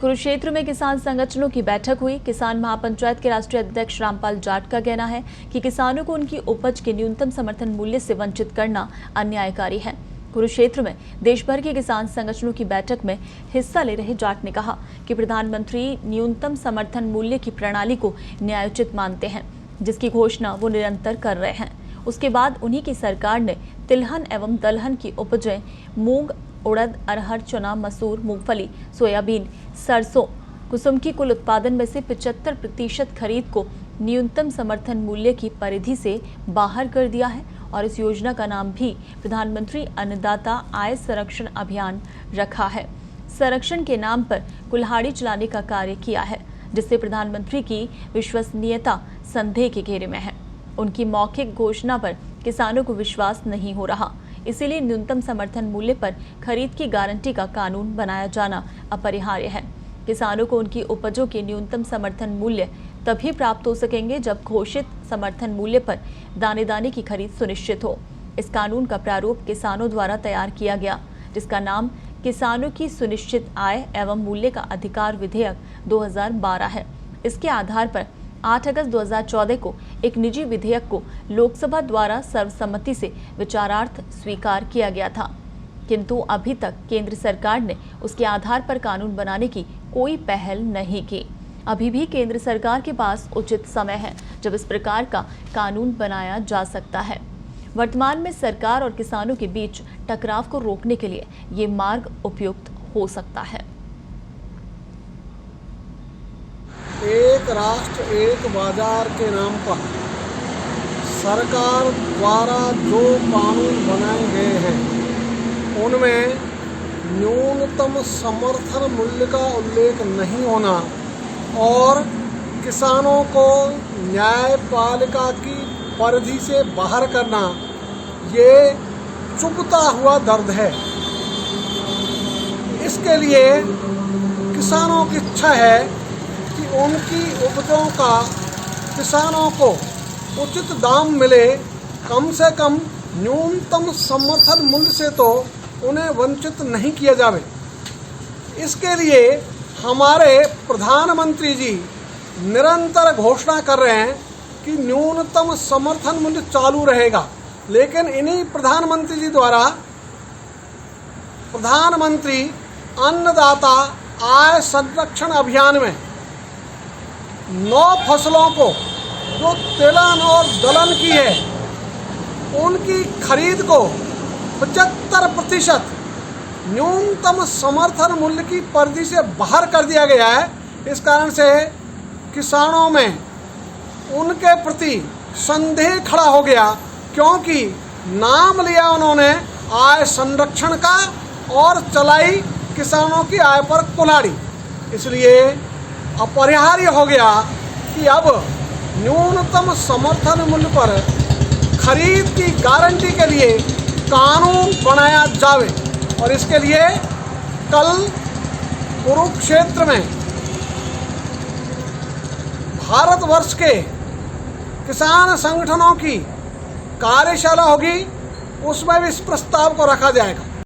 कुरुक्षेत्र में किसान संगठनों की बैठक हुई। किसान महापंचायत के राष्ट्रीय अध्यक्ष रामपाल जाट का कहना है कि किसानों को उनकी उपज के न्यूनतम समर्थन मूल्य से वंचित करना अन्यायकारी है। कुरुक्षेत्र में देश भर के किसान संगठनों की बैठक में हिस्सा ले रहे जाट ने कहा कि प्रधानमंत्री न्यूनतम समर्थन मूल्य की प्रणाली को न्यायोचित मानते हैं, जिसकी घोषणा वो निरंतर कर रहे हैं। उसके बाद उन्हीं की सरकार ने तिलहन एवं दलहन की उपजें मूंग, उड़द, अरहर, चना, मसूर, मूंगफली, सोयाबीन, सरसों, कुसुम की कुल उत्पादन में से 75% खरीद को न्यूनतम समर्थन मूल्य की परिधि से बाहर कर दिया है और इस योजना का नाम भी प्रधानमंत्री अन्नदाता आय संरक्षण अभियान रखा है। संरक्षण के नाम पर कुल्हाड़ी चलाने का कार्य किया है, जिससे प्रधानमंत्री की विश्वसनीयता संदेह के घेरे में है। उनकी मौखिक घोषणा पर किसानों को विश्वास नहीं हो रहा, इसीलिए न्यूनतम समर्थन मूल्य पर खरीद की गारंटी का कानून बनाया जाना अपरिहार्य है। किसानों को उनकी उपजों के न्यूनतम समर्थन मूल्य तभी प्राप्त हो सकेंगे जब घोषित समर्थन मूल्य पर दाने दाने की खरीद सुनिश्चित हो। इस कानून का प्रारूप किसानों द्वारा तैयार किया गया, जिसका नाम किसानों की सुनिश्चित आय एवं मूल्य का अधिकार विधेयक 2012 है। इसके आधार पर 8 अगस्त 2014 को एक निजी विधेयक को लोकसभा द्वारा सर्वसम्मति से विचारार्थ स्वीकार किया गया था, किंतु अभी तक केंद्र सरकार ने उसके आधार पर कानून बनाने की कोई पहल नहीं की। अभी भी केंद्र सरकार के पास उचित समय है जब इस प्रकार का कानून बनाया जा सकता है। वर्तमान में सरकार और किसानों के बीच टकराव को रोकने के लिए ये मार्ग उपयुक्त हो सकता है। एक राष्ट्र एक बाजार के नाम पर सरकार द्वारा जो कानून बनाए गए हैं उनमें न्यूनतम समर्थन मूल्य का उल्लेख नहीं होना और किसानों को न्यायपालिका की परिधि से बाहर करना, ये चुभता हुआ दर्द है। इसके लिए किसानों की इच्छा है कि उनकी उपजों का किसानों को उचित दाम मिले, कम से कम न्यूनतम समर्थन मूल्य से तो उन्हें वंचित नहीं किया जावे। इसके लिए हमारे प्रधानमंत्री जी निरंतर घोषणा कर रहे हैं कि न्यूनतम समर्थन मूल्य चालू रहेगा, लेकिन इन्हीं प्रधानमंत्री जी द्वारा प्रधानमंत्री अन्नदाता आय संरक्षण अभियान में 9 फसलों को जो तिलहन और दलहन की है उनकी खरीद को 75% न्यूनतम समर्थन मूल्य की परिधि से बाहर कर दिया गया है। इस कारण से किसानों में उनके प्रति संदेह खड़ा हो गया, क्योंकि नाम लिया उन्होंने आय संरक्षण का और चलाई किसानों की आय पर कुल्हाड़ी। इसलिए अपरिहार्य हो गया कि अब न्यूनतम समर्थन मूल्य पर खरीद की गारंटी के लिए कानून बनाया जावे और इसके लिए कल कुरुक्षेत्र में भारतवर्ष के किसान संगठनों की कार्यशाला होगी, उसमें भी इस प्रस्ताव को रखा जाएगा।